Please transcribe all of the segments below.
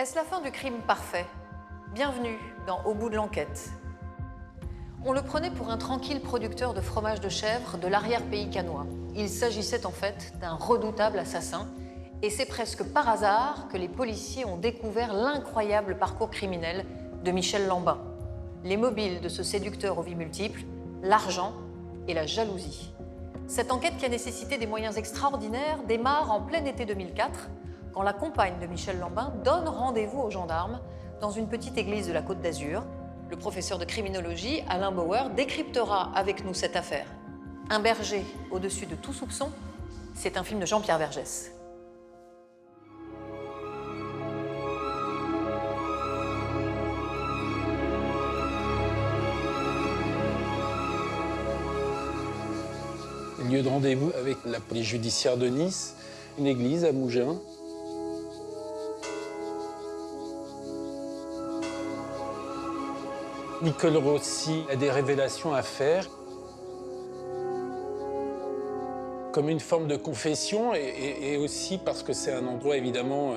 Est-ce la fin du crime parfait? Bienvenue dans Au bout de l'enquête. On le prenait pour un tranquille producteur de fromage de chèvre de l'arrière-pays cannois. Il s'agissait en fait d'un redoutable assassin, et c'est presque par hasard que les policiers ont découvert l'incroyable parcours criminel de Michel Lambin. Les mobiles de ce séducteur aux vies multiples, l'argent et la jalousie. Cette enquête qui a nécessité des moyens extraordinaires démarre en plein été 2004, quand la compagne de Michel Lambin donne rendez-vous aux gendarmes dans une petite église de la Côte d'Azur. Le professeur de criminologie, Alain Bauer, décryptera avec nous cette affaire. Un berger au-dessus de tout soupçon, c'est un film de Jean-Pierre Vergès. Lieu de rendez-vous avec la police judiciaire de Nice, une église à Mougins. Nicole Rossi a des révélations à faire, comme une forme de confession, et aussi parce que c'est un endroit évidemment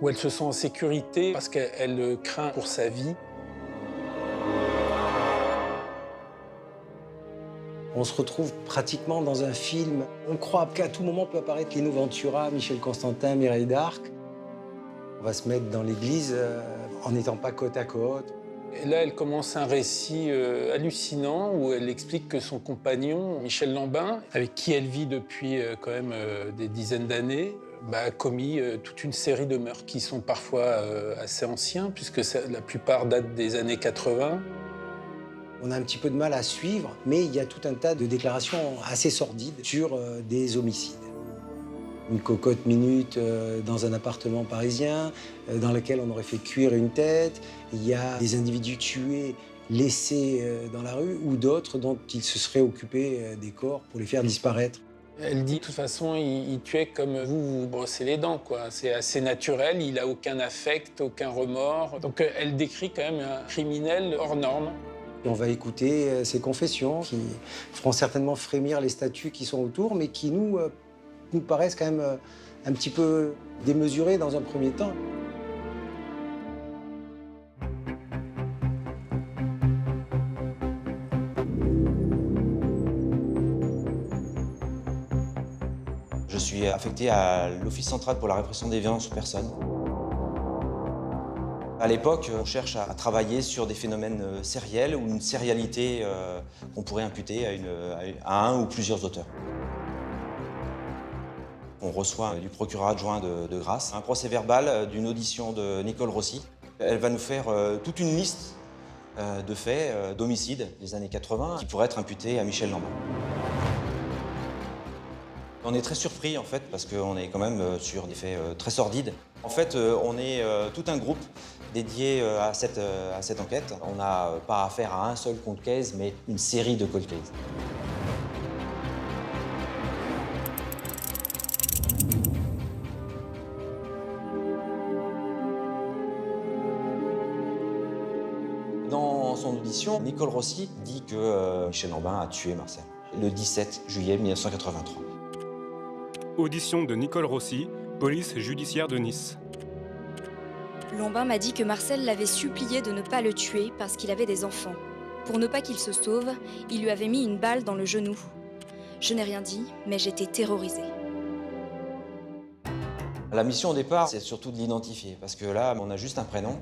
où elle se sent en sécurité, parce qu'elle craint pour sa vie. On se retrouve pratiquement dans un film. On croit qu'à tout moment peut apparaître Lino Ventura, Michel Constantin, Mireille d'Arc. On va se mettre dans l'église en n'étant pas côte à côte. Et là, elle commence un récit hallucinant où elle explique que son compagnon, Michel Lambin, avec qui elle vit depuis quand même des dizaines d'années, a commis toute une série de meurtres qui sont parfois assez anciens, puisque la plupart datent des années 80. On a un petit peu de mal à suivre, mais il y a tout un tas de déclarations assez sordides sur des homicides. Une cocotte minute dans un appartement parisien dans lequel on aurait fait cuire une tête. Il y a des individus tués, laissés dans la rue, ou d'autres dont il se serait occupé des corps pour les faire disparaître. Elle dit, de toute façon, il tuait comme vous brossez les dents, quoi. C'est assez naturel, il n'a aucun affect, aucun remords. Donc elle décrit quand même un criminel hors norme. Et on va écouter ses confessions qui feront certainement frémir les statues qui sont autour, mais qui nous paraissent quand même un petit peu démesurées dans un premier temps. Je suis affecté à l'Office central pour la répression des violences aux personnes. À l'époque, on cherche à travailler sur des phénomènes sériels ou une sérialité qu'on pourrait imputer à un ou plusieurs auteurs. On reçoit du procureur adjoint de Grasse un procès-verbal d'une audition de Nicole Rossi. Elle va nous faire toute une liste de faits d'homicides des années 80 qui pourraient être imputés à Michel Lambin. On est très surpris en fait parce qu'on est quand même sur des faits très sordides. En fait, on est tout un groupe dédié à cette enquête. On n'a pas affaire à un seul cold case, mais une série de cold cases. Dans son audition, Nicole Rossi dit que Michel Lambin a tué Marcel le 17 juillet 1983. Audition de Nicole Rossi, police judiciaire de Nice. Lambin m'a dit que Marcel l'avait supplié de ne pas le tuer parce qu'il avait des enfants. Pour ne pas qu'il se sauve, il lui avait mis une balle dans le genou. Je n'ai rien dit, mais j'étais terrorisée. La mission au départ, c'est surtout de l'identifier, parce que là, on a juste un prénom.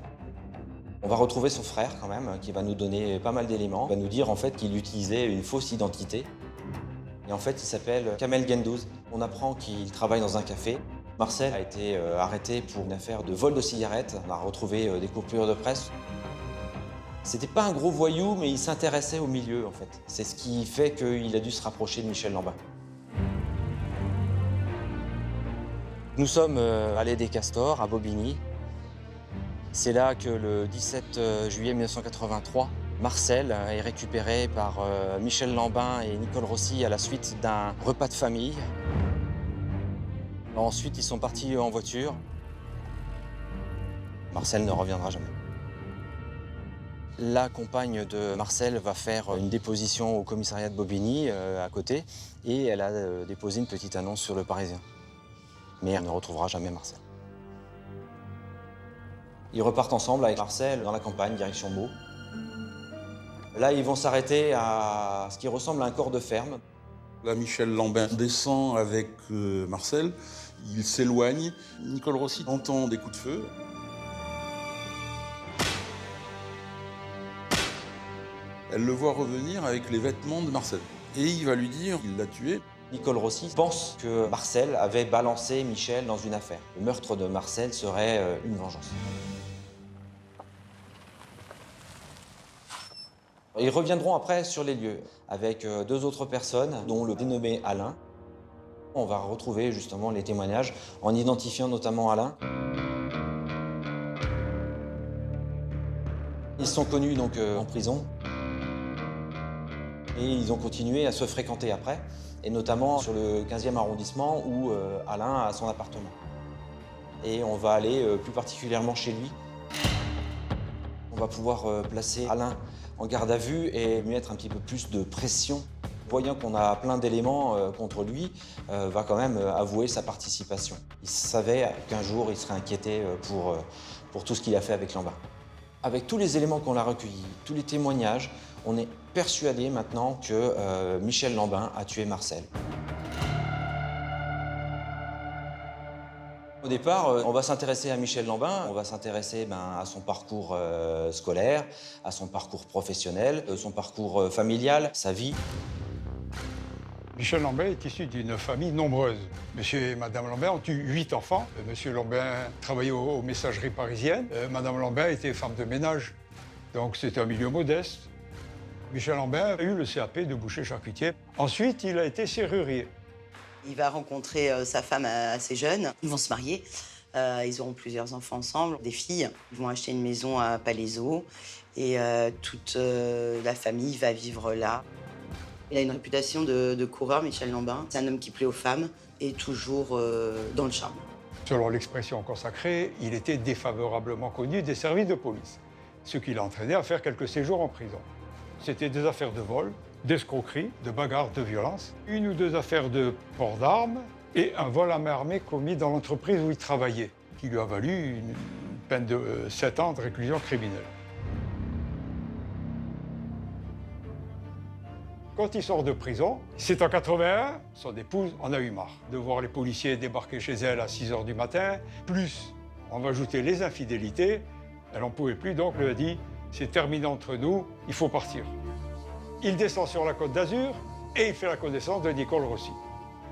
On va retrouver son frère quand même, qui va nous donner pas mal d'éléments. Il va nous dire en fait qu'il utilisait une fausse identité. Et en fait, il s'appelle Kamel Gendouz. On apprend qu'il travaille dans un café. Marcel a été arrêté pour une affaire de vol de cigarettes. On a retrouvé des coupures de presse. C'était pas un gros voyou, mais il s'intéressait au milieu, en fait. C'est ce qui fait qu'il a dû se rapprocher de Michel Lambin. Nous sommes allés des Castors, à Bobigny. C'est là que le 17 juillet 1983, Marcel est récupéré par Michel Lambin et Nicole Rossi à la suite d'un repas de famille. Ensuite, ils sont partis en voiture. Marcel ne reviendra jamais. La compagne de Marcel va faire une déposition au commissariat de Bobigny, à côté, et elle a déposé une petite annonce sur Le Parisien. Mais elle ne retrouvera jamais Marcel. Ils repartent ensemble avec Marcel dans la campagne, direction Meaux. Là, ils vont s'arrêter à ce qui ressemble à un corps de ferme. Là, Michel Lambin descend avec Marcel, il s'éloigne. Nicole Rossi entend des coups de feu. Elle le voit revenir avec les vêtements de Marcel. Et il va lui dire qu'il l'a tué. Nicole Rossi pense que Marcel avait balancé Michel dans une affaire. Le meurtre de Marcel serait une vengeance. Ils reviendront après sur les lieux avec 2 autres personnes, dont le dénommé Alain. On va retrouver justement les témoignages en identifiant notamment Alain. Ils sont connus donc en prison et ils ont continué à se fréquenter après, et notamment sur le 15e arrondissement où Alain a son appartement. Et on va aller plus particulièrement chez lui. On va pouvoir placer Alain en garde à vue et lui mettre un petit peu plus de pression. Voyant qu'on a plein d'éléments contre lui, va quand même avouer sa participation. Il savait qu'un jour il serait inquiété pour tout ce qu'il a fait avec Lambin. Avec tous les éléments qu'on a recueillis, tous les témoignages, on est persuadé maintenant que Michel Lambin a tué Marcel. Au départ, on va s'intéresser à Michel Lambin, on va s'intéresser à son parcours scolaire, à son parcours professionnel, son parcours familial, sa vie. Michel Lambin est issu d'une famille nombreuse. Monsieur et Madame Lambin ont eu 8 enfants. Monsieur Lambin travaillait aux messageries parisiennes. Madame Lambin était femme de ménage. Donc c'était un milieu modeste. Michel Lambin a eu le CAP de boucher-charcutier. Ensuite, il a été serrurier. Il va rencontrer sa femme assez jeune. Ils vont se marier. Ils auront plusieurs enfants ensemble, des filles. Ils vont acheter une maison à Palaiseau. Et toute la famille va vivre là. Il a une réputation de coureur, Michel Lambin. C'est un homme qui plaît aux femmes et toujours dans le charme. Selon l'expression consacrée, il était défavorablement connu des services de police, ce qui l'a entraîné à faire quelques séjours en prison. C'était des affaires de vol, d'escroquerie, de bagarres, de violence, 1 ou 2 affaires de port d'armes et un vol à main armée commis dans l'entreprise où il travaillait, qui lui a valu une peine de 7 ans de réclusion criminelle. Quand il sort de prison, c'est en 81, son épouse en a eu marre de voir les policiers débarquer chez elle à 6 h du matin. Plus, on va ajouter les infidélités. Elle n'en pouvait plus, donc elle lui a dit « c'est terminé entre nous, il faut partir ». Il descend sur la Côte d'Azur et il fait la connaissance de Nicole Rossi.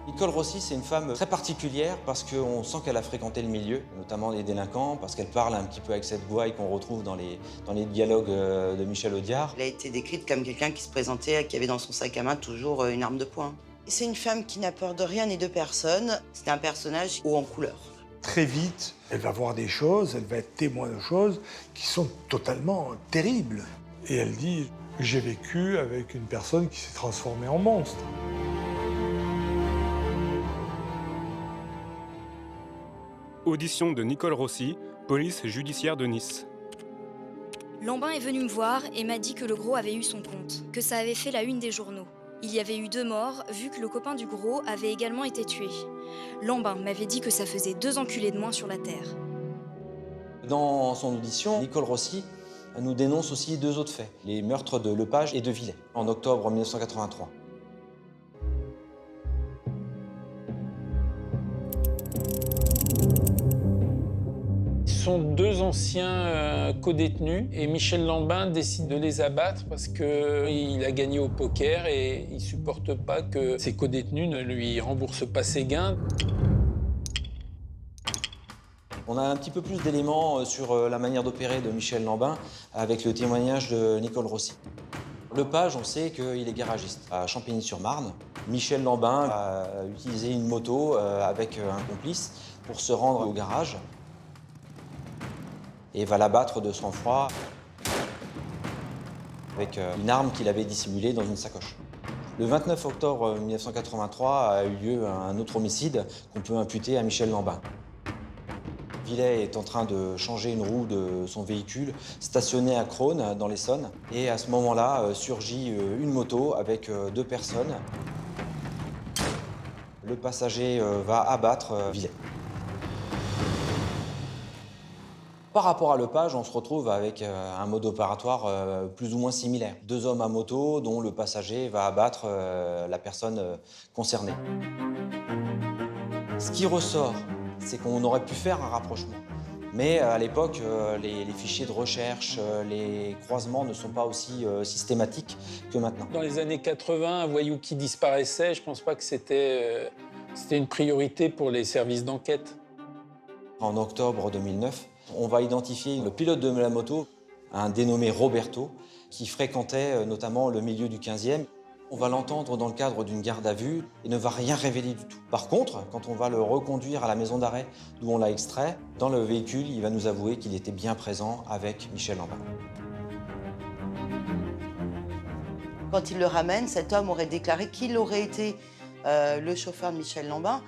Nicole Rossi, c'est une femme très particulière parce qu'on sent qu'elle a fréquenté le milieu, notamment les délinquants, parce qu'elle parle un petit peu avec cette voix qu'on retrouve dans les dialogues de Michel Audiard. Elle a été décrite comme quelqu'un qui se présentait, qui avait dans son sac à main toujours une arme de poing. C'est une femme qui n'a peur de rien ni de personne. C'est un personnage haut en couleur. Très vite, elle va voir des choses, elle va être témoin de choses qui sont totalement terribles. Et elle dit « j'ai vécu avec une personne qui s'est transformée en monstre ». Audition de Nicole Rossi, police judiciaire de Nice. Lambin est venu me voir et m'a dit que le gros avait eu son compte, que ça avait fait la une des journaux. Il y avait eu 2 morts, vu que le copain du gros avait également été tué. Lambin m'avait dit que ça faisait 2 enculés de moins sur la terre. Dans son audition, Nicole Rossi nous dénonce aussi 2 autres faits, les meurtres de Lepage et de Villet, en octobre 1983. Ce sont 2 anciens codétenus et Michel Lambin décide de les abattre parce qu'il a gagné au poker et il ne supporte pas que ses codétenus ne lui remboursent pas ses gains. On a un petit peu plus d'éléments sur la manière d'opérer de Michel Lambin avec le témoignage de Nicole Rossi. Lepage, on sait qu'il est garagiste à Champigny-sur-Marne. Michel Lambin a utilisé une moto avec un complice pour se rendre au garage et va l'abattre de sang-froid avec une arme qu'il avait dissimulée dans une sacoche. Le 29 octobre 1983 a eu lieu un autre homicide qu'on peut imputer à Michel Lambin. Villet est en train de changer une roue de son véhicule stationné à Crosne, dans l'Essonne. Et à ce moment-là, surgit une moto avec 2 personnes. Le le passager va abattre Villet. Par rapport à Lepage, on se retrouve avec un mode opératoire plus ou moins similaire. 2 hommes à moto dont le passager va abattre la personne concernée. Ce qui ressort, c'est qu'on aurait pu faire un rapprochement. Mais à l'époque, les fichiers de recherche, les croisements ne sont pas aussi systématiques que maintenant. Dans les années 80, un voyou qui disparaissait, je ne pense pas que c'était une priorité pour les services d'enquête. En octobre 2009, on va identifier le pilote de la moto, un dénommé Roberto, qui fréquentait notamment le milieu du 15e. On va l'entendre dans le cadre d'une garde à vue et ne va rien révéler du tout. Par contre, quand on va le reconduire à la maison d'arrêt d'où on l'a extrait, dans le véhicule, il va nous avouer qu'il était bien présent avec Michel Lambin. Quand il le ramène, cet homme aurait déclaré qu'il aurait été le chauffeur de Michel Lambin.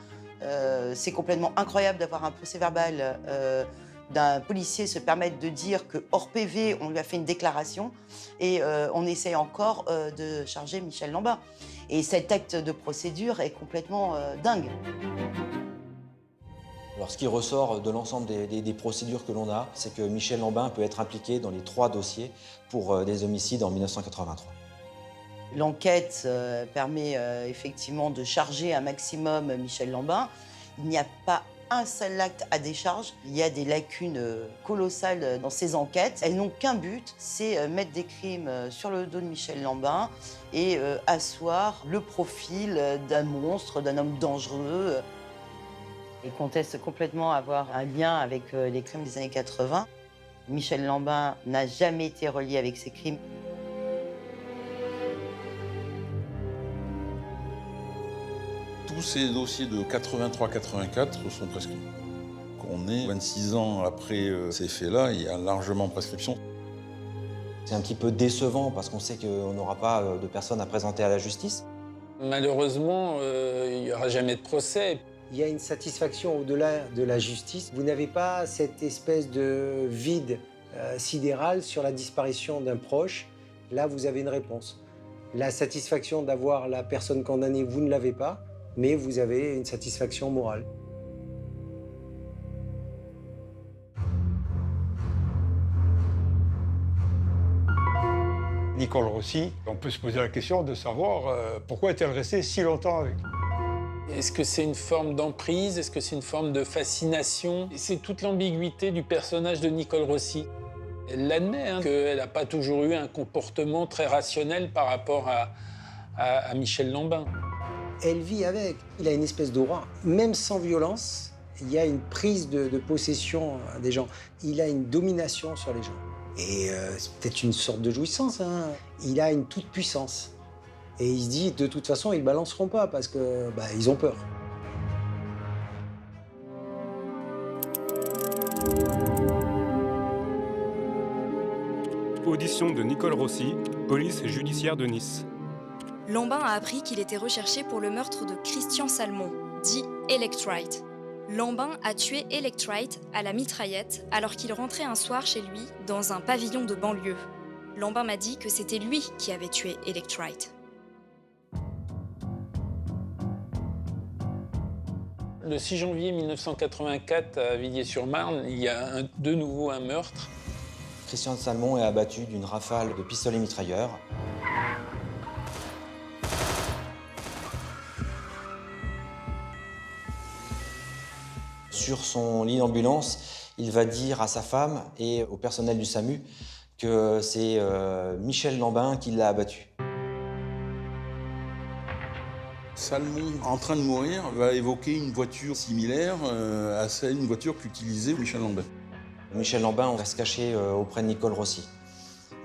C'est complètement incroyable d'avoir un procès-verbal d'un policier se permettre de dire que hors PV, on lui a fait une déclaration et on essaie encore de charger Michel Lambin. Et cet acte de procédure est complètement dingue. Alors, ce qui ressort de l'ensemble des procédures que l'on a, c'est que Michel Lambin peut être impliqué dans les 3 dossiers pour des homicides en 1983. L'enquête permet effectivement de charger un maximum Michel Lambin. Il n'y a pas un seul acte à décharge. Il y a des lacunes colossales dans ces enquêtes. Elles n'ont qu'un but, c'est mettre des crimes sur le dos de Michel Lambin et asseoir le profil d'un monstre, d'un homme dangereux. Il conteste complètement avoir un lien avec les crimes des années 80. Michel Lambin n'a jamais été relié avec ces crimes. Tous ces dossiers de 83-84 sont prescrits. On est 26 ans après ces faits-là, il y a largement prescription. C'est un petit peu décevant parce qu'on sait qu'on n'aura pas de personnes à présenter à la justice. Malheureusement, il n'y aura jamais de procès. Il y a une satisfaction au-delà de la justice. Vous n'avez pas cette espèce de vide sidéral sur la disparition d'un proche. Là, vous avez une réponse. La satisfaction d'avoir la personne condamnée, vous ne l'avez pas, mais vous avez une satisfaction morale. Nicole Rossi, on peut se poser la question de savoir pourquoi est-elle restée si longtemps avec lui. Est-ce que c'est une forme d'emprise? Est-ce que c'est une forme de fascination? C'est toute l'ambiguïté du personnage de Nicole Rossi. Elle l'admet, qu'elle n'a pas toujours eu un comportement très rationnel par rapport à Michel Lambin. Elle vit avec. Il a une espèce d'aura. Même sans violence, il y a une prise de possession des gens. Il a une domination sur les gens. Et c'est peut-être une sorte de jouissance. Il a une toute-puissance. Et il se dit, de toute façon, ils ne balanceront pas parce que ils ont peur. Audition de Nicole Rossi, police judiciaire de Nice. Lambin a appris qu'il était recherché pour le meurtre de Christian Salmon, dit Electrite. Lambin a tué Electrite à la mitraillette alors qu'il rentrait un soir chez lui dans un pavillon de banlieue. Lambin m'a dit que c'était lui qui avait tué Electrite. Le 6 janvier 1984, à Villiers-sur-Marne, il y a de nouveau un meurtre. Christian Salmon est abattu d'une rafale de pistolet mitrailleur. Sur son lit d'ambulance, il va dire à sa femme et au personnel du SAMU que c'est Michel Lambin qui l'a abattu. Salmon, en train de mourir, va évoquer une voiture similaire à celle, une voiture qu'utilisait Michel Lambin. Michel Lambin va se cacher auprès de Nicole Rossi.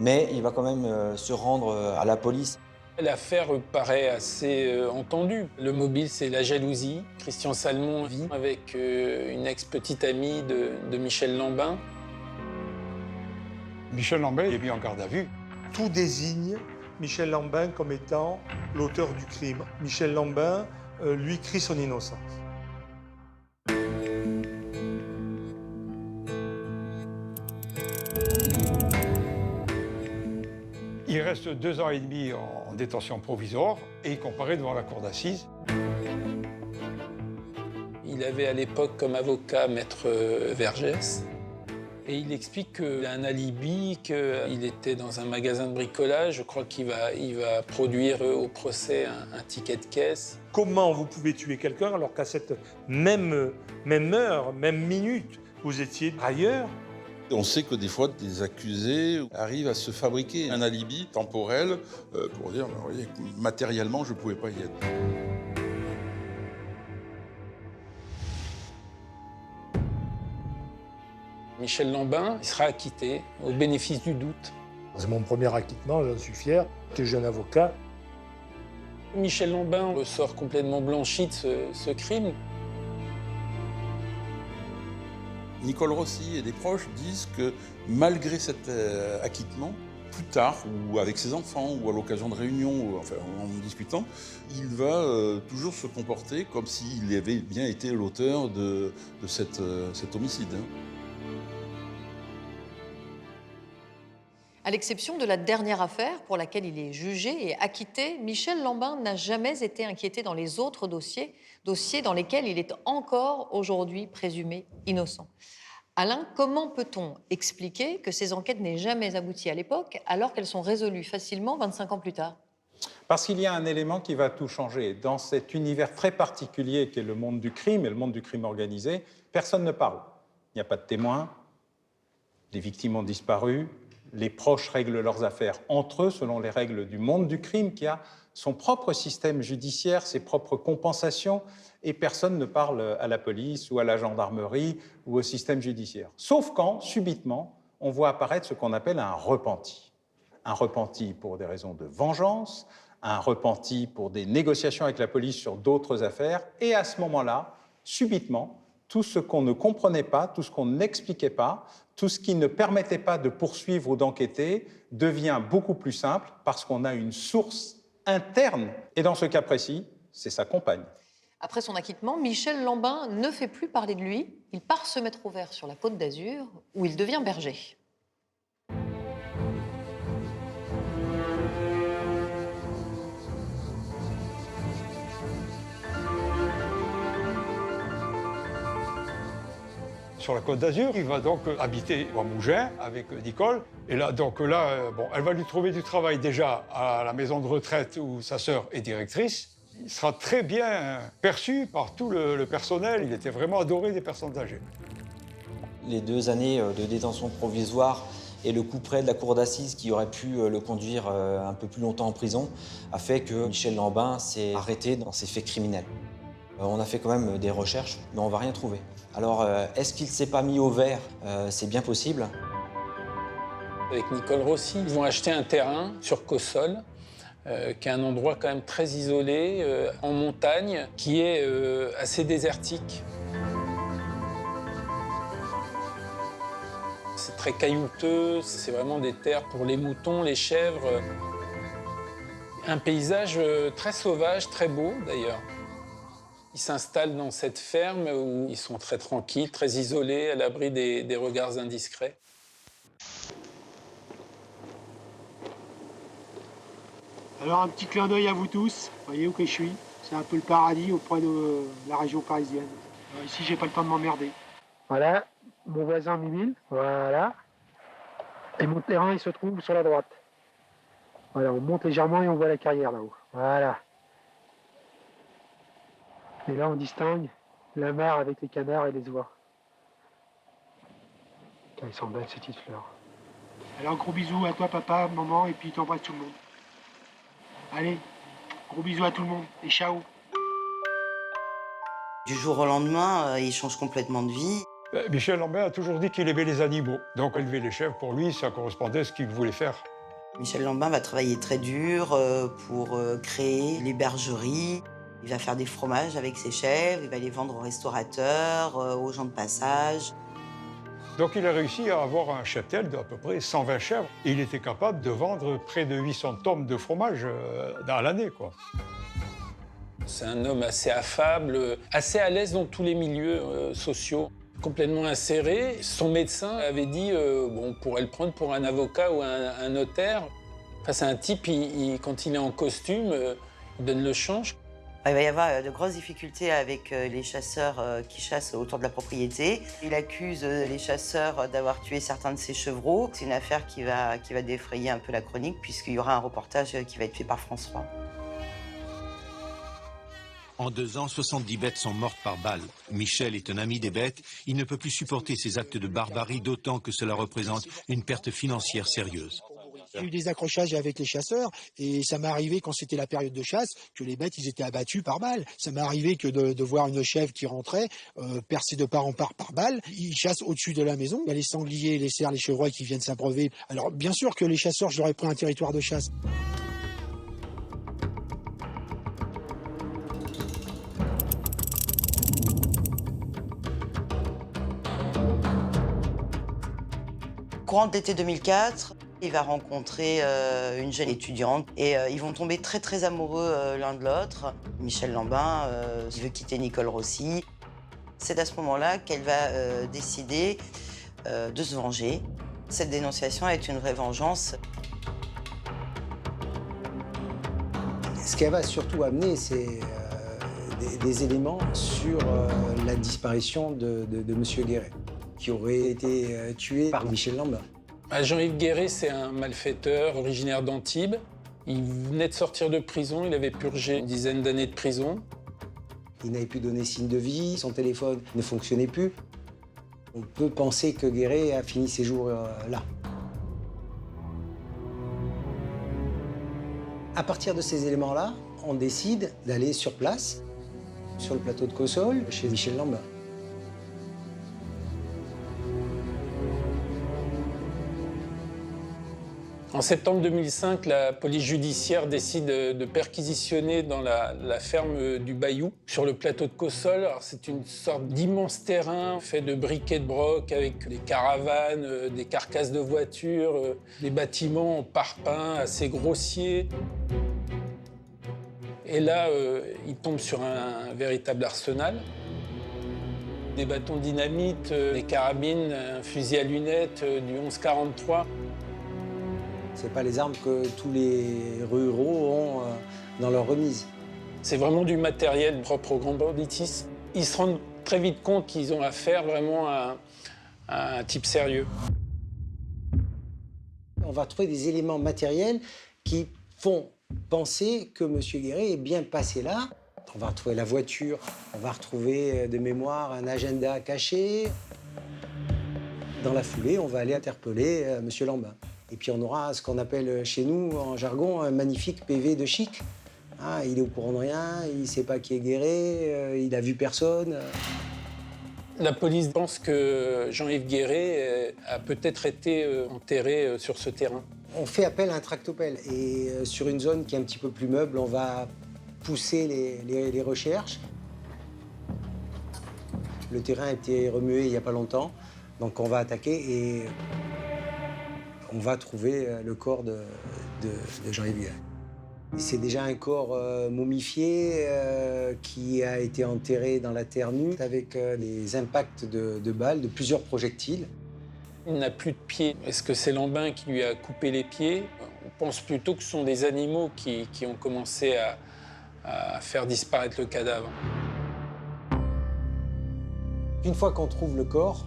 Mais il va quand même se rendre à la police. L'affaire paraît assez entendue. Le mobile, c'est la jalousie. Christian Salmon vit avec une ex-petite amie de Michel Lambin. Michel Lambin est mis en garde à vue. Tout désigne Michel Lambin comme étant l'auteur du crime. Michel Lambin, lui, crie son innocence. Il reste 2 ans et demi en détention provisoire et il comparaît devant la cour d'assises. Il avait à l'époque comme avocat Maître Vergès. Et il explique qu'il a un alibi, qu'il était dans un magasin de bricolage. Je crois qu'il va produire au procès un ticket de caisse. Comment vous pouvez tuer quelqu'un alors qu'à cette même heure, même minute, vous étiez ailleurs? On sait que des fois, des accusés arrivent à se fabriquer un alibi temporel pour dire, vous voyez, matériellement, je ne pouvais pas y être. Michel Lambin, il sera acquitté au bénéfice du doute. C'est mon premier acquittement, j'en suis fier. J'étais jeune avocat. Michel Lambin ressort complètement blanchi de ce crime. Nicole Rossi et des proches disent que malgré cet acquittement, plus tard, ou avec ses enfants, ou à l'occasion de réunions, ou, enfin, en discutant, il va toujours se comporter comme s'il avait bien été l'auteur de cet homicide. À l'exception de la dernière affaire pour laquelle il est jugé et acquitté, Michel Lambin n'a jamais été inquiété dans les autres dossiers dans lesquels il est encore aujourd'hui présumé innocent. Alain, comment peut-on expliquer que ces enquêtes n'aient jamais abouti à l'époque alors qu'elles sont résolues facilement 25 ans plus tard? Parce qu'il y a un élément qui va tout changer. Dans cet univers très particulier qu'est le monde du crime et le monde du crime organisé, personne ne parle. Il n'y a pas de témoins, les victimes ont disparu, les proches règlent leurs affaires entre eux selon les règles du monde du crime qui a son propre système judiciaire, ses propres compensations, et personne ne parle à la police ou à la gendarmerie ou au système judiciaire. Sauf quand, subitement, on voit apparaître ce qu'on appelle un repenti. Un repenti pour des raisons de vengeance, un repenti pour des négociations avec la police sur d'autres affaires, et à ce moment-là, subitement, tout ce qu'on ne comprenait pas, tout ce qu'on n'expliquait pas, tout ce qui ne permettait pas de poursuivre ou d'enquêter devient beaucoup plus simple parce qu'on a une source interne. Et dans ce cas précis, c'est sa compagne. Après son acquittement, Michel Lambin ne fait plus parler de lui. Il part se mettre au vert sur la Côte d'Azur, où il devient berger. Sur la Côte d'Azur, il va donc habiter à Mougins avec Nicole. Et là, elle va lui trouver du travail déjà à la maison de retraite où sa sœur est directrice. Il sera très bien perçu par tout le personnel. Il était vraiment adoré des personnes âgées. Les 2 années de détention provisoire et le coup près de la cour d'assises qui aurait pu le conduire un peu plus longtemps en prison a fait que Michel Lambin s'est arrêté dans ses faits criminels. On a fait quand même des recherches, mais on ne va rien trouver. Alors, est-ce qu'il ne s'est pas mis au vert? C'est bien possible. Avec Nicole Rossi, ils vont acheter un terrain sur Cossol, qui est un endroit quand même très isolé, en montagne, qui est assez désertique. C'est très caillouteux, c'est vraiment des terres pour les moutons, les chèvres. Un paysage très sauvage, très beau d'ailleurs. Ils s'installent dans cette ferme où ils sont très tranquilles, très isolés, à l'abri des regards indiscrets. Alors un petit clin d'œil à vous tous, vous voyez où que je suis. C'est un peu le paradis auprès de la région parisienne. Alors ici, j'ai pas le temps de m'emmerder. Voilà, mon voisin Mimile, voilà. Et mon terrain, il se trouve sur la droite. Voilà, on monte légèrement et on voit la carrière là-haut. Voilà. Et là, on distingue la mare avec les canards et les oies. Ils sont belles, ces petites fleurs. Alors, gros bisous à toi, papa, maman, et puis t'embrasses tout le monde. Allez, gros bisous à tout le monde, et ciao. Du jour au lendemain, il change complètement de vie. Michel Lambin a toujours dit qu'il aimait les animaux. Donc, élever les chèvres, pour lui, ça correspondait à ce qu'il voulait faire. Michel Lambin va travailler très dur pour créer les bergeries. Il va faire des fromages avec ses chèvres, il va les vendre aux restaurateurs, aux gens de passage. Donc il a réussi à avoir un cheptel d'à peu près 120 chèvres. Et il était capable de vendre près de 800 tonnes de fromage dans l'année, quoi. C'est un homme assez affable, assez à l'aise dans tous les milieux sociaux, complètement inséré. Son médecin avait dit on pourrait le prendre pour un avocat ou un notaire. Enfin, c'est un type, quand il est en costume, il donne le change. Il va y avoir de grosses difficultés avec les chasseurs qui chassent autour de la propriété. Il accuse les chasseurs d'avoir tué certains de ses chevreaux. C'est une affaire qui va défrayer un peu la chronique puisqu'il y aura un reportage qui va être fait par France 3. En 2 ans, 70 bêtes sont mortes par balle. Michel est un ami des bêtes. Il ne peut plus supporter ces actes de barbarie, d'autant que cela représente une perte financière sérieuse. Il y a eu des accrochages avec les chasseurs et ça m'est arrivé quand c'était la période de chasse que les bêtes ils étaient abattus par balle. Ça m'est arrivé que de voir une chèvre qui rentrait percée de part en part par balle. Ils chassent au-dessus de la maison. Il y a les sangliers, les cerfs, les chevreuils qui viennent s'abreuver. Alors bien sûr que les chasseurs, je leur ai pris un territoire de chasse. Courant de l'été 2004, il va rencontrer une jeune étudiante et ils vont tomber très très amoureux l'un de l'autre. Michel Lambin veut quitter Nicole Rossi. C'est à ce moment-là qu'elle va décider de se venger. Cette dénonciation est une vraie vengeance. Ce qu'elle va surtout amener, c'est des éléments sur la disparition de M. Guéret, qui aurait été tué par Michel Lambin. Jean-Yves Guéret, c'est un malfaiteur originaire d'Antibes. Il venait de sortir de prison, il avait purgé une dizaine d'années de prison. Il n'avait plus donné signe de vie, son téléphone ne fonctionnait plus. On peut penser que Guéret a fini ses jours là. À partir de ces éléments-là, on décide d'aller sur place, sur le plateau de Cossol, chez Michel Lambin. En septembre 2005, la police judiciaire décide de perquisitionner dans la ferme du Bayou, sur le plateau de Cossol. C'est une sorte d'immense terrain fait de briquets de broc avec des caravanes, des carcasses de voitures, des bâtiments en parpaing assez grossiers. Et là, il tombe sur un véritable arsenal. Des bâtons de dynamite, des carabines, un fusil à lunettes, du 11-43. Ce pas les armes que tous les ruraux ont dans leur remise. C'est vraiment du matériel propre au grand banditisme. Ils se rendent très vite compte qu'ils ont affaire vraiment à un type sérieux. On va trouver des éléments matériels qui font penser que M. Guéret est bien passé là. On va retrouver la voiture, on va retrouver de mémoire un agenda caché. Dans la foulée, on va aller interpeller M. Lambin. Et puis on aura ce qu'on appelle chez nous, en jargon, un magnifique PV de chic. Ah, il est au courant de rien, il ne sait pas qui est Guéret, il n'a vu personne. La police pense que Jean-Yves Guéret a peut-être été enterré sur ce terrain. On fait appel à un tractopelle. Et sur une zone qui est un petit peu plus meuble, on va pousser les recherches. Le terrain a été remué il n'y a pas longtemps, donc on va attaquer et on va trouver le corps de Jean-Yves Guéret. C'est déjà un corps momifié qui a été enterré dans la terre nue avec les impacts de balles, de plusieurs projectiles. Il n'a plus de pieds. Est-ce que c'est Lambin qui lui a coupé les pieds? On pense plutôt que ce sont des animaux qui ont commencé à faire disparaître le cadavre. Une fois qu'on trouve le corps,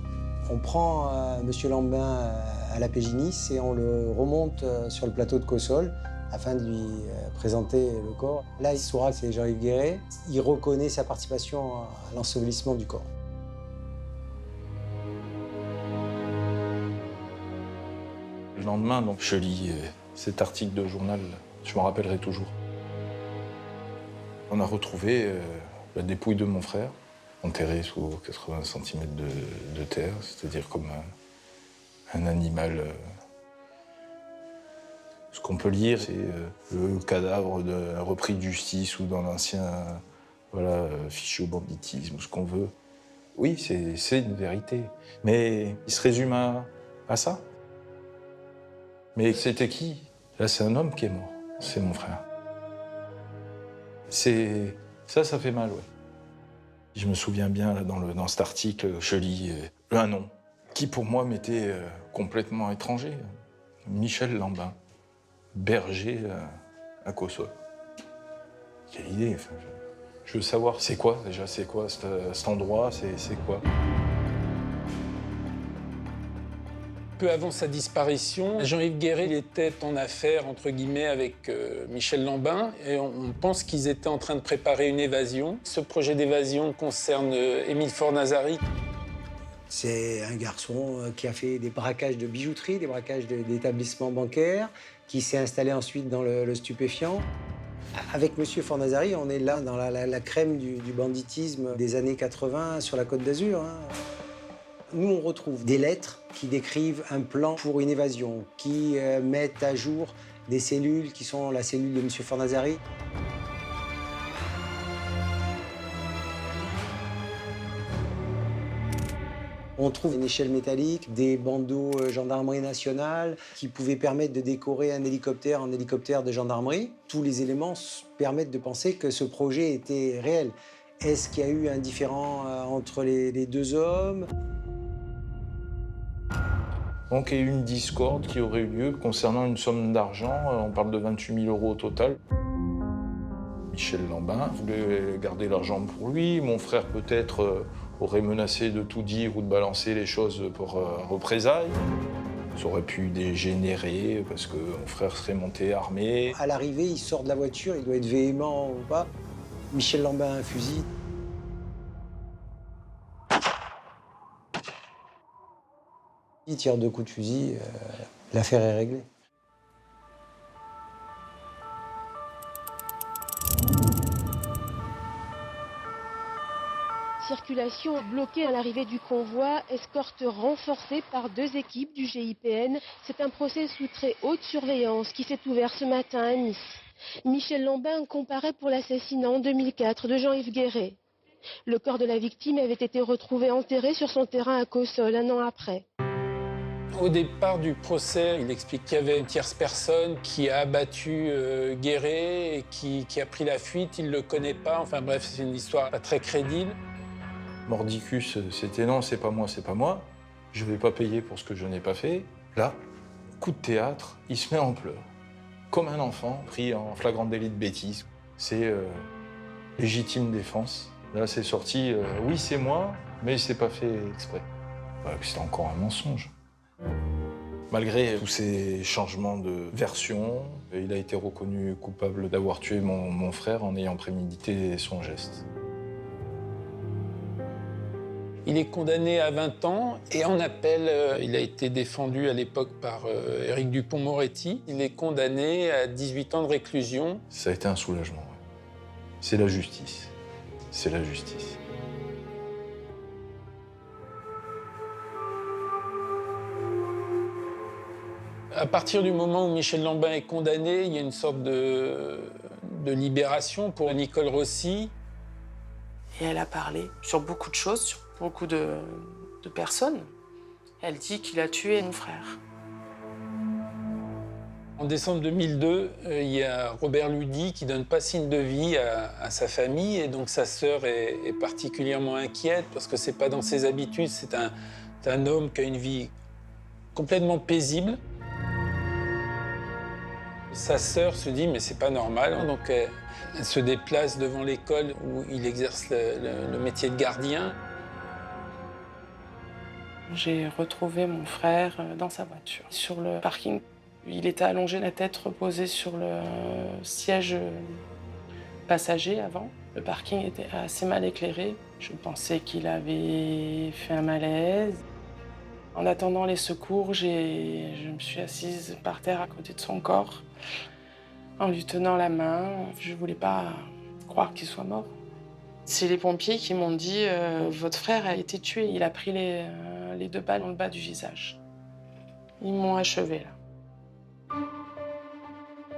on prend M. Lambin à la PJ Nice et on le remonte sur le plateau de Cossol afin de lui présenter le corps. Là, il saura que c'est Jean-Yves Guéret. Il reconnaît sa participation à l'ensevelissement du corps. Le lendemain, donc, je lis cet article de journal, je m'en rappellerai toujours. On a retrouvé la dépouille de mon frère, enterré sous 80 cm de terre, c'est-à-dire comme un animal. Ce qu'on peut lire, c'est le cadavre d'un repris de justice ou d'un ancien fichu au banditisme, ce qu'on veut. Oui, c'est une vérité. Mais il se résume à ça. Mais c'était qui? Là, c'est un homme qui est mort. C'est mon frère. Ça fait mal, ouais. Je me souviens bien, là, dans cet article, je lis un nom qui, pour moi, m'était complètement étranger. Michel Lambin, berger à Cossol. Quelle idée, enfin, Je veux savoir c'est quoi déjà, c'est quoi cet endroit, c'est quoi. Peu avant sa disparition, Jean-Yves Guéret était en affaire, entre guillemets, avec Michel Lambin. Et on pense qu'ils étaient en train de préparer une évasion. Ce projet d'évasion concerne Émile Fornazari. C'est un garçon qui a fait des braquages de bijouterie, des braquages d'établissements bancaires, qui s'est installé ensuite dans le stupéfiant. Avec M. Fornazari, on est là dans la crème du banditisme des années 80 sur la Côte d'Azur. Nous, on retrouve des lettres qui décrivent un plan pour une évasion, qui mettent à jour des cellules qui sont la cellule de M. Fornazari. On trouve une échelle métallique, des bandeaux gendarmerie nationale qui pouvaient permettre de décorer un hélicoptère en hélicoptère de gendarmerie. Tous les éléments permettent de penser que ce projet était réel. Est-ce qu'il y a eu un différend entre les deux hommes ? Donc il y a eu une discorde qui aurait eu lieu concernant une somme d'argent. On parle de 28 000 € au total. Michel Lambin voulait garder l'argent pour lui. Mon frère peut-être aurait menacé de tout dire ou de balancer les choses pour représailles. Ça aurait pu dégénérer parce que mon frère serait monté armé. À l'arrivée, il sort de la voiture, il doit être véhément ou pas. Michel Lambin a un fusil. Il tire 2 coups de fusil, l'affaire est réglée. Circulation bloquée à l'arrivée du convoi, escorte renforcée par 2 équipes du GIPN. C'est un procès sous très haute surveillance qui s'est ouvert ce matin à Nice. Michel Lambin comparaît pour l'assassinat en 2004 de Jean-Yves Guéret. Le corps de la victime avait été retrouvé enterré sur son terrain à Cossol 1 an après. Au départ du procès, il explique qu'il y avait une tierce personne qui a abattu Guéret et qui a pris la fuite. Il ne le connaît pas. Enfin bref, c'est une histoire pas très crédible. Mordicus, c'était non, c'est pas moi, je vais pas payer pour ce que je n'ai pas fait. Là, coup de théâtre, il se met en pleurs. Comme un enfant pris en flagrant délit de bêtise. C'est légitime défense. Là, c'est sorti, oui, c'est moi, mais c'est pas fait exprès. C'était encore un mensonge. Malgré tous ces changements de version, il a été reconnu coupable d'avoir tué mon frère en ayant prémédité son geste. Il est condamné à 20 ans et en appel, il a été défendu à l'époque par Éric Dupond-Moretti. Il est condamné à 18 ans de réclusion. Ça a été un soulagement. Ouais. C'est la justice. C'est la justice. À partir du moment où Michel Lambin est condamné, il y a une sorte de libération pour Nicole Rossi. Et elle a parlé sur beaucoup de choses, sur beaucoup de personnes. Elle dit qu'il a tué mon frère. En décembre 2002, il y a Robert Ludy qui donne pas signe de vie à sa famille et donc sa sœur est particulièrement inquiète parce que c'est pas dans ses habitudes, c'est un homme qui a une vie complètement paisible. Sa sœur se dit mais c'est pas normal, donc elle se déplace devant l'école où il exerce le métier de gardien. J'ai retrouvé mon frère dans sa voiture, sur le parking. Il était allongé, la tête reposée sur le siège passager avant. Le parking était assez mal éclairé. Je pensais qu'il avait fait un malaise. En attendant les secours, je me suis assise par terre à côté de son corps, en lui tenant la main. Je ne voulais pas croire qu'il soit mort. C'est les pompiers qui m'ont dit « Votre frère a été tué, il a pris les 2 balles dans le bas du visage. » Ils m'ont achevé là.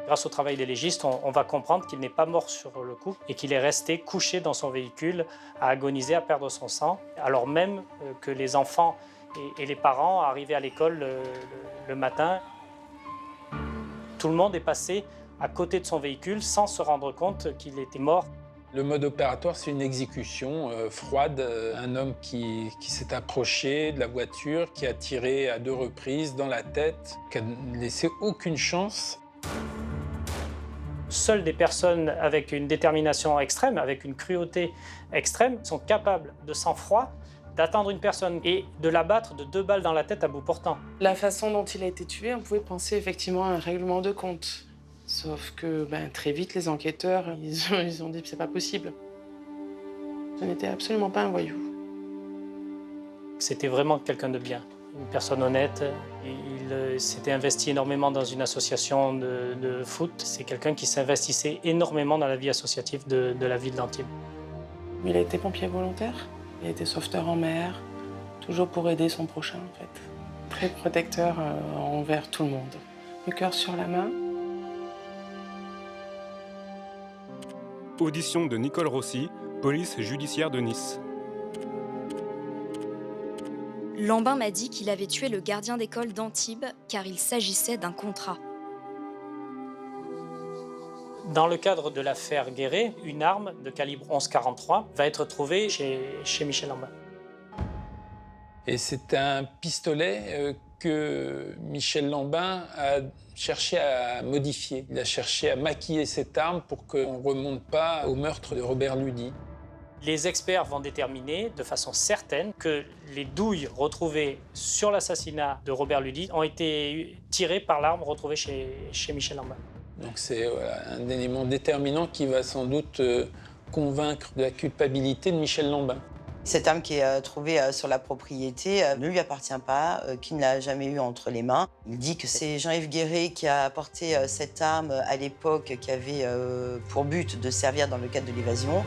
Grâce au travail des légistes, on va comprendre qu'il n'est pas mort sur le coup et qu'il est resté couché dans son véhicule à agoniser, à perdre son sang, alors même que les enfants et les parents arrivaient à l'école le matin. Tout le monde est passé à côté de son véhicule sans se rendre compte qu'il était mort. Le mode opératoire, c'est une exécution froide. Un homme qui s'est approché de la voiture, qui a tiré à 2 reprises dans la tête, qui n'a laissé aucune chance. Seules des personnes avec une détermination extrême, avec une cruauté extrême, sont capables de sang-froid d'attendre une personne et de l'abattre de 2 balles dans la tête à bout portant. La façon dont il a été tué, on pouvait penser effectivement à un règlement de compte. Sauf que très vite, les enquêteurs, ils ont dit que c'est pas possible. Ce n'était absolument pas un voyou. C'était vraiment quelqu'un de bien, une personne honnête. Il s'était investi énormément dans une association de foot. C'est quelqu'un qui s'investissait énormément dans la vie associative de la ville d'Antibes. Il a été pompier volontaire, il a été sauveteur en mer, toujours pour aider son prochain en fait. Très protecteur envers tout le monde. Le cœur sur la main. Audition de Nicole Rossi, police judiciaire de Nice. Lambin m'a dit qu'il avait tué le gardien d'école d'Antibes car il s'agissait d'un contrat. Dans le cadre de l'affaire Guéret, une arme de calibre 11,43 va être trouvée chez Michel Lambin. Et c'est un pistolet que Michel Lambin a cherché à modifier. Il a cherché à maquiller cette arme pour qu'on ne remonte pas au meurtre de Robert Ludy. Les experts vont déterminer de façon certaine que les douilles retrouvées sur l'assassinat de Robert Ludy ont été tirées par l'arme retrouvée chez Michel Lambin. Donc c'est un élément déterminant qui va sans doute convaincre de la culpabilité de Michel Lambin. Cette arme qui est trouvée sur la propriété ne lui appartient pas, qu'il ne l'a jamais eue entre les mains. Il dit que c'est Jean-Yves Guéret qui a apporté cette arme à l'époque qui avait pour but de servir dans le cadre de l'évasion.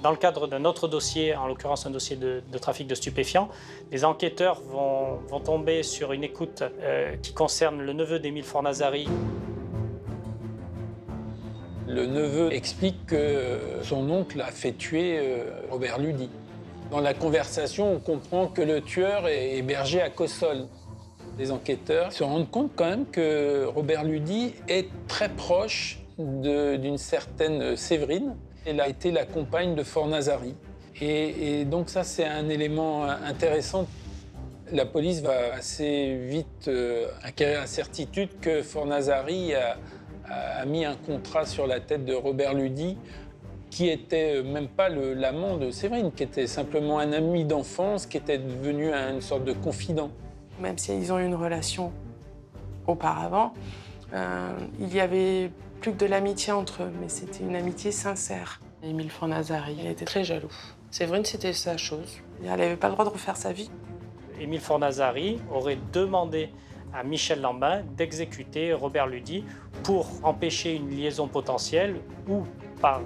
Dans le cadre d'un autre dossier, en l'occurrence un dossier de trafic de stupéfiants, les enquêteurs vont tomber sur une écoute qui concerne le neveu d'Émile Fornazari. Le neveu explique que son oncle a fait tuer Robert Ludy. Dans la conversation, on comprend que le tueur est hébergé à Cossol. Les enquêteurs se rendent compte quand même que Robert Ludy est très proche d'une certaine Séverine. Elle a été la compagne de Fornazari. Et donc ça, c'est un élément intéressant. La police va assez vite acquérir la certitude que Fornazari a mis un contrat sur la tête de Robert Ludy, qui était même pas l'amant de Séverine, qui était simplement un ami d'enfance, qui était devenu une sorte de confident. Même s'ils ont eu une relation auparavant, il y avait plus que de l'amitié entre eux, mais c'était une amitié sincère. Émile Fornazari, il était très jaloux. Séverine, c'était sa chose. Elle n'avait pas le droit de refaire sa vie. Émile Fornazari aurait demandé à Michel Lambin d'exécuter Robert Ludy pour empêcher une liaison potentielle ou par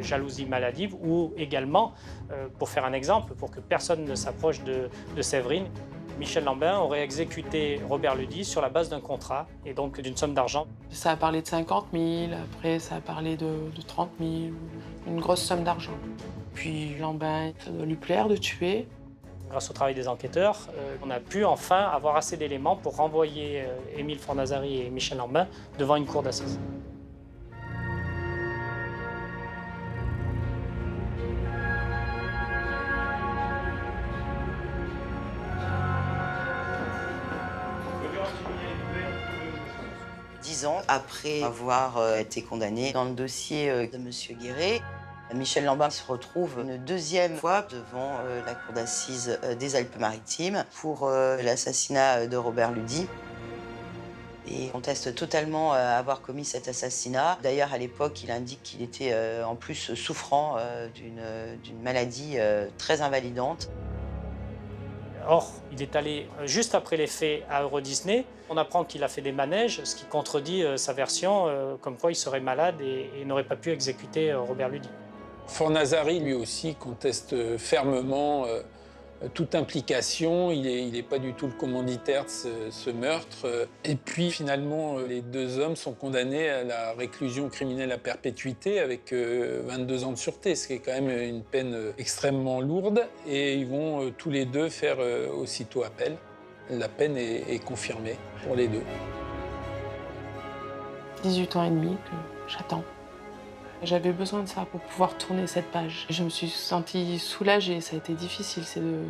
jalousie maladive ou également, pour faire un exemple, pour que personne ne s'approche de Séverine. Michel Lambin aurait exécuté Robert Ludy sur la base d'un contrat et donc d'une somme d'argent. Ça a parlé de 50 000, après ça a parlé de 30 000, une grosse somme d'argent. Puis Lambin, ça doit lui plaire de tuer. Grâce au travail des enquêteurs, on a pu enfin avoir assez d'éléments pour renvoyer Émile Fornazari et Michel Lambin devant une cour d'assises. Ans après avoir été condamné dans le dossier de M. Guéret, Michel Lambin se retrouve une deuxième fois devant la cour d'assises des Alpes-Maritimes pour l'assassinat de Robert Ludy. Et conteste totalement avoir commis cet assassinat. D'ailleurs, à l'époque, il indique qu'il était en plus souffrant d'une maladie très invalidante. Or, il est allé juste après les faits à Euro Disney. On apprend qu'il a fait des manèges, ce qui contredit sa version, comme quoi il serait malade et n'aurait pas pu exécuter Robert Ludy. Fornazari, lui aussi, conteste fermement toute implication. Il n'est pas du tout le commanditaire de ce meurtre. Et puis, finalement, les deux hommes sont condamnés à la réclusion criminelle à perpétuité avec 22 ans de sûreté, ce qui est quand même une peine extrêmement lourde. Et ils vont tous les deux faire aussitôt appel. La peine est confirmée pour les deux. 18 ans et demi que j'attends. J'avais besoin de ça pour pouvoir tourner cette page. Je me suis sentie soulagée, ça a été difficile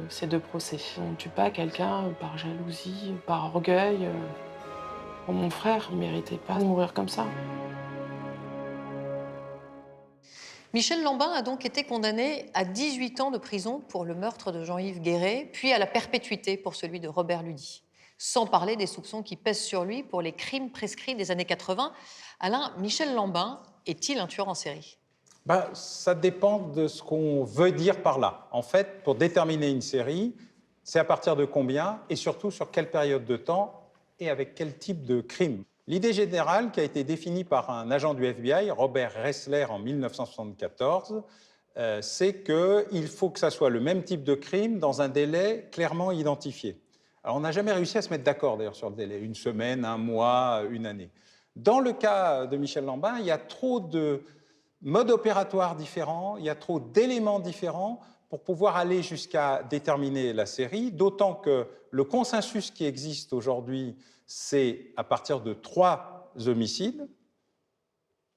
ces deux procès. On ne tue pas quelqu'un par jalousie, par orgueil. Pour mon frère, il ne méritait pas de mourir comme ça. Michel Lambin a donc été condamné à 18 ans de prison pour le meurtre de Jean-Yves Guéret, puis à la perpétuité pour celui de Robert Ludy. Sans parler des soupçons qui pèsent sur lui pour les crimes prescrits des années 80. Alain, Michel Lambin est-il un tueur en série ? Ça dépend de ce qu'on veut dire par là. En fait, pour déterminer une série, c'est à partir de combien et surtout sur quelle période de temps et avec quel type de crime. L'idée générale qui a été définie par un agent du FBI, Robert Ressler, en 1974, c'est qu'il faut que ça soit le même type de crime dans un délai clairement identifié. Alors, on n'a jamais réussi à se mettre d'accord, d'ailleurs, sur le délai. 1 semaine, 1 mois, 1 année. Dans le cas de Michel Lambin, il y a trop de modes opératoires différents, il y a trop d'éléments différents pour pouvoir aller jusqu'à déterminer la série, d'autant que le consensus qui existe aujourd'hui, c'est à partir de 3 homicides,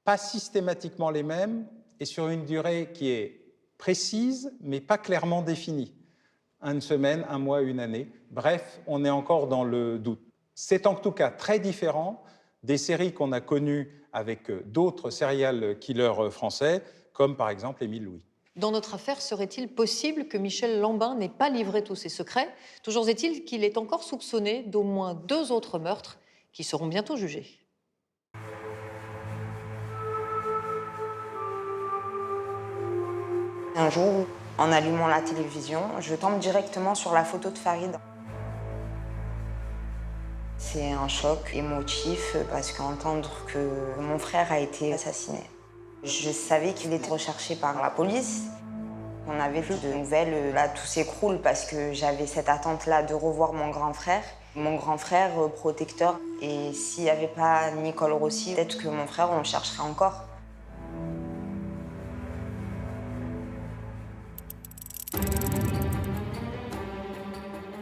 pas systématiquement les mêmes, et sur une durée qui est précise, mais pas clairement définie. 1 semaine, 1 mois, 1 année. Bref, on est encore dans le doute. C'est en tout cas très différent des séries qu'on a connues avec d'autres serial killers français, comme par exemple Émile Louis. Dans notre affaire, serait-il possible que Michel Lambin n'ait pas livré tous ses secrets ? Toujours est-il qu'il est encore soupçonné d'au moins 2 autres meurtres qui seront bientôt jugés. Un jour, en allumant la télévision, je tombe directement sur la photo de Farid. C'est un choc émotif parce qu'entendre que mon frère a été assassiné. Je savais qu'il était recherché par la police. On avait plus de nouvelles, là tout s'écroule parce que j'avais cette attente-là de revoir mon grand frère. Mon grand frère protecteur. Et s'il n'y avait pas Nicole Rossi, peut-être que mon frère, on le chercherait encore.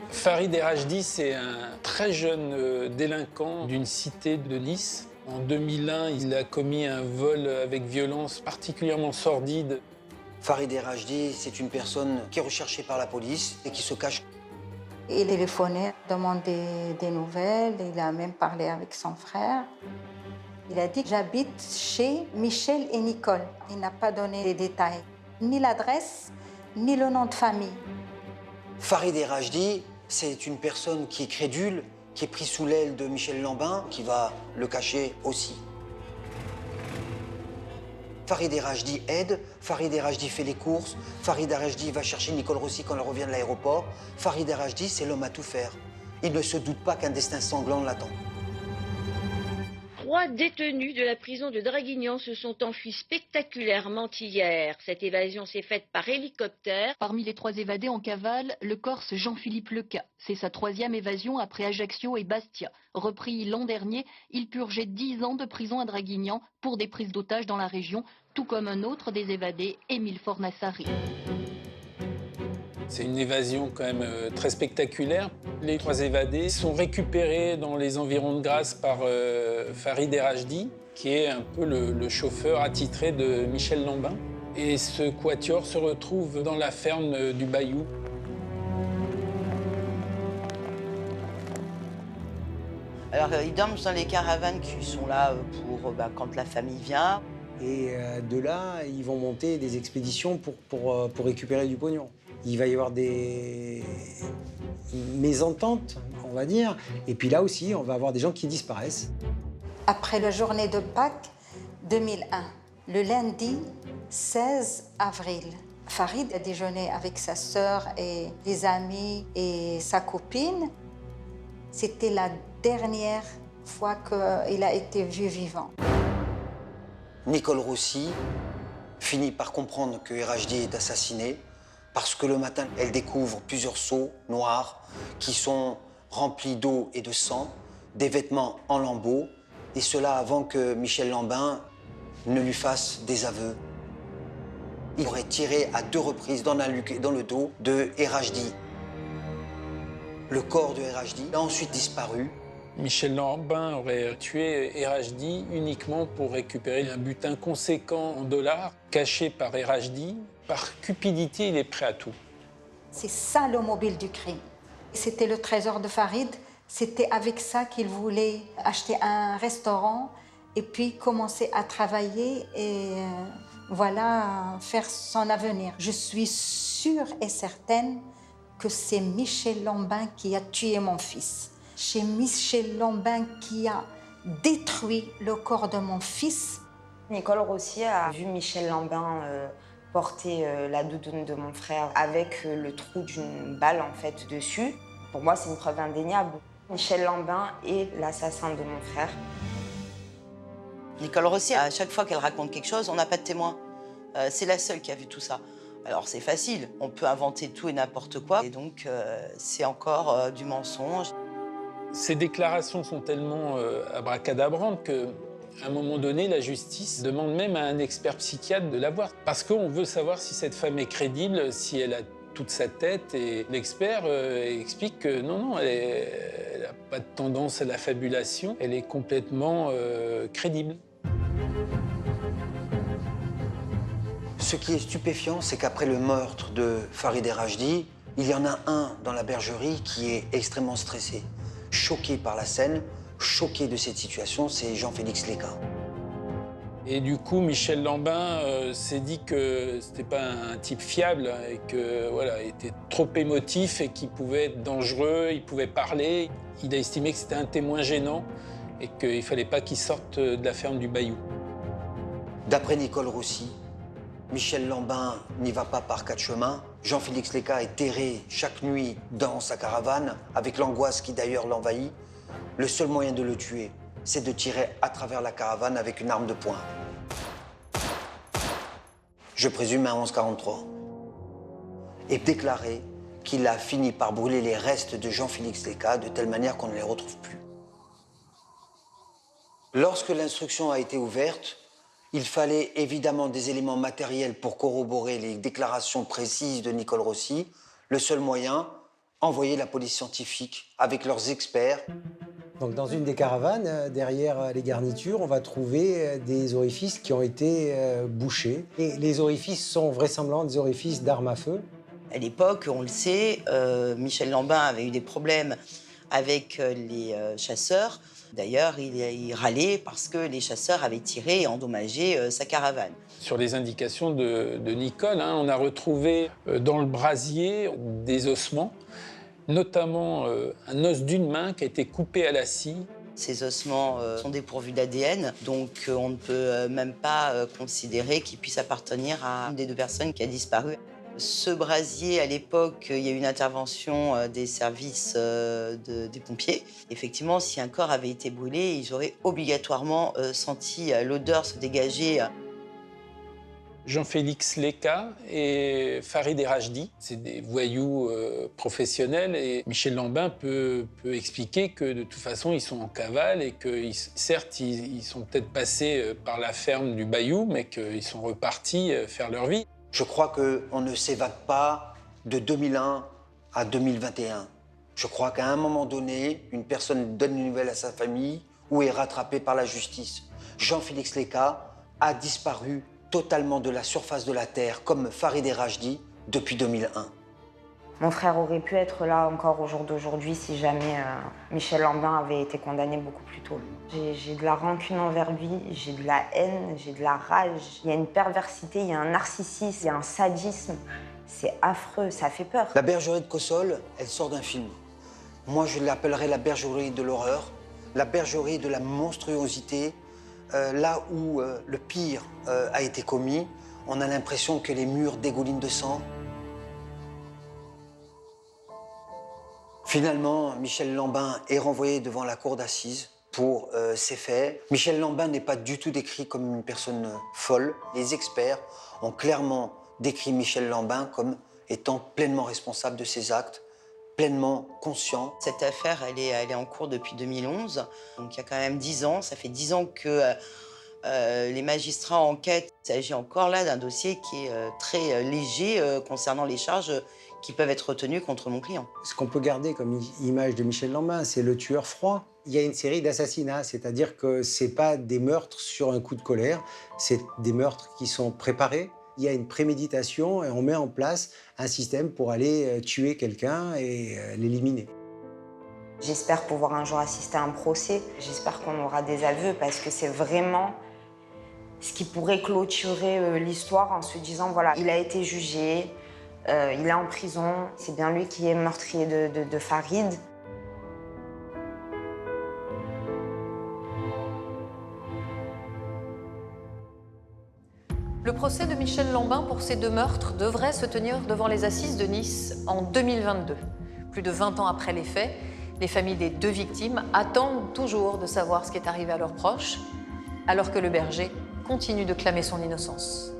Farid Erajdi, c'est un très jeune délinquant d'une cité de Nice. En 2001, il a commis un vol avec violence particulièrement sordide. Farid Erajdi, c'est une personne qui est recherchée par la police et qui se cache. Il téléphonait, demandait des nouvelles, il a même parlé avec son frère. Il a dit « J'habite chez Michel et Nicole ». Il n'a pas donné les détails, ni l'adresse, ni le nom de famille. Farid Erajdi, c'est une personne qui est crédule, qui est prise sous l'aile de Michel Lambin, qui va le cacher aussi. Farid Erajdi aide, Farid Erajdi fait les courses, Farid Erajdi va chercher Nicole Rossi quand elle revient de l'aéroport. Farid Erajdi, c'est l'homme à tout faire. Il ne se doute pas qu'un destin sanglant l'attend. 3 détenus de la prison de Draguignan se sont enfuis spectaculairement hier. Cette évasion s'est faite par hélicoptère. Parmi les 3 évadés en cavale, le Corse Jean-Philippe Leca. C'est sa 3e évasion après Ajaccio et Bastia. Repris l'an dernier, il purgeait 10 ans de prison à Draguignan pour des prises d'otages dans la région, tout comme un autre des évadés, Émile Fornassari. C'est une évasion quand même très spectaculaire. Les 3 évadés sont récupérés dans les environs de Grasse par Farid Erajdi, qui est un peu le chauffeur attitré de Michel Lambin. Et ce quatuor se retrouve dans la ferme du Bayou. Alors, ils dorment dans les caravanes qui sont là pour quand la famille vient. Et de là, ils vont monter des expéditions pour récupérer du pognon. Il va y avoir des mésententes, on va dire. Et puis là aussi, on va avoir des gens qui disparaissent. Après la journée de Pâques 2001, le lundi 16 avril, Farid a déjeuné avec sa sœur et les amis et sa copine. C'était la dernière fois qu'il a été vu vivant. Nicole Rossi finit par comprendre que Erajdi est assassiné parce que le matin, elle découvre plusieurs seaux noirs qui sont remplis d'eau et de sang, des vêtements en lambeaux, et cela avant que Michel Lambin ne lui fasse des aveux. Il aurait tiré à 2 reprises dans la nuque et dans le dos de Erajdi. Le corps de Erajdi a ensuite disparu Michel Lambin aurait tué Erhajdi uniquement pour récupérer un butin conséquent en dollars caché par Erhajdi. Par cupidité, il est prêt à tout. C'est ça le mobile du crime. C'était le trésor de Farid. C'était avec ça qu'il voulait acheter un restaurant et puis commencer à travailler et voilà, faire son avenir. Je suis sûre et certaine que c'est Michel Lambin qui a tué mon fils. C'est Michel Lambin qui a détruit le corps de mon fils. Nicole Rossi a vu Michel Lambin porter la doudoune de mon frère avec le trou d'une balle en fait dessus. Pour moi, c'est une preuve indéniable. Michel Lambin est l'assassin de mon frère. Nicole Rossi, à chaque fois qu'elle raconte quelque chose, on n'a pas de témoin. C'est la seule qui a vu tout ça. Alors c'est facile, on peut inventer tout et n'importe quoi, et donc c'est encore du mensonge. Ces déclarations sont tellement abracadabrantes qu'à un moment donné, la justice demande même à un expert psychiatre de la voir. Parce qu'on veut savoir si cette femme est crédible, si elle a toute sa tête. Et l'expert explique que non, elle n'a pas de tendance à la fabulation. Elle est complètement crédible. Ce qui est stupéfiant, c'est qu'après le meurtre de Farid Erhajdi, il y en a un dans la bergerie qui est extrêmement stressé, choqué par la scène, choqué de cette situation, c'est Jean-Félix Léka. Et du coup, Michel Lambin s'est dit que c'était pas un type fiable et que voilà, il était trop émotif et qu'il pouvait être dangereux, il pouvait parler. Il a estimé que c'était un témoin gênant et qu'il fallait pas qu'il sorte de la ferme du Bayou. D'après Nicole Rossi, Michel Lambin n'y va pas par quatre chemins. Jean-Félix Léka est terré chaque nuit dans sa caravane, avec l'angoisse qui d'ailleurs l'envahit. Le seul moyen de le tuer, c'est de tirer à travers la caravane avec une arme de poing. Je présume un 11-43. Et déclarer qu'il a fini par brûler les restes de Jean-Félix Léka de telle manière qu'on ne les retrouve plus. Lorsque l'instruction a été ouverte, il fallait évidemment des éléments matériels pour corroborer les déclarations précises de Nicole Rossi. Le seul moyen, envoyer la police scientifique avec leurs experts. Donc dans une des caravanes, derrière les garnitures, on va trouver des orifices qui ont été bouchés. Et les orifices sont vraisemblables des orifices d'armes à feu. À l'époque, on le sait, Michel Lambin avait eu des problèmes avec les chasseurs. D'ailleurs, il râlait parce que les chasseurs avaient tiré et endommagé sa caravane. Sur les indications de Nicole, on a retrouvé dans le brasier des ossements, notamment un os d'une main qui a été coupé à la scie. Ces ossements sont dépourvus d'ADN, donc on ne peut même pas considérer qu'ils puissent appartenir à une des deux personnes qui a disparu. Ce brasier, à l'époque, il y a eu une intervention des services des pompiers. Effectivement, si un corps avait été brûlé, ils auraient obligatoirement senti l'odeur se dégager. Jean-Félix Léka et Farid Erhajdi, c'est des voyous professionnels. Et Michel Lambin peut expliquer que de toute façon, ils sont en cavale et que certes, ils sont peut-être passés par la ferme du Bayou, mais qu'ils sont repartis faire leur vie. Je crois qu'on ne s'évade pas de 2001 à 2021. Je crois qu'à un moment donné, une personne donne une nouvelle à sa famille ou est rattrapée par la justice. Jean-Félix Léka a disparu totalement de la surface de la Terre, comme Farid Erhajdi, depuis 2001. Mon frère aurait pu être là encore au jour d'aujourd'hui si jamais Michel Lambin avait été condamné beaucoup plus tôt. J'ai de la rancune envers lui, j'ai de la haine, j'ai de la rage. Il y a une perversité, il y a un narcissisme, il y a un sadisme. C'est affreux, ça fait peur. La bergerie de Cossol, elle sort d'un film. Moi, je l'appellerais la bergerie de l'horreur, la bergerie de la monstruosité. Là où le pire a été commis, on a l'impression que les murs dégoulinent de sang. Finalement, Michel Lambin est renvoyé devant la cour d'assises pour ces faits. Michel Lambin n'est pas du tout décrit comme une personne folle. Les experts ont clairement décrit Michel Lambin comme étant pleinement responsable de ses actes, pleinement conscient. Cette affaire, elle est en cours depuis 2011, donc il y a quand même 10 ans. Ça fait 10 ans que les magistrats enquêtent. Il s'agit encore là d'un dossier qui est très léger concernant les charges qui peuvent être retenues contre mon client. Ce qu'on peut garder comme image de Michel Lambin, c'est le tueur froid. Il y a une série d'assassinats, c'est-à-dire que ce n'est pas des meurtres sur un coup de colère, c'est des meurtres qui sont préparés. Il y a une préméditation et on met en place un système pour aller tuer quelqu'un et l'éliminer. J'espère pouvoir un jour assister à un procès. J'espère qu'on aura des aveux parce que c'est vraiment ce qui pourrait clôturer l'histoire en se disant voilà, il a été jugé, il est en prison, c'est bien lui qui est meurtrier de Farid. Le procès de Michel Lambin pour ces 2 meurtres devrait se tenir devant les assises de Nice en 2022. Plus de 20 ans après les faits, les familles des 2 victimes attendent toujours de savoir ce qui est arrivé à leurs proches, alors que le berger continue de clamer son innocence.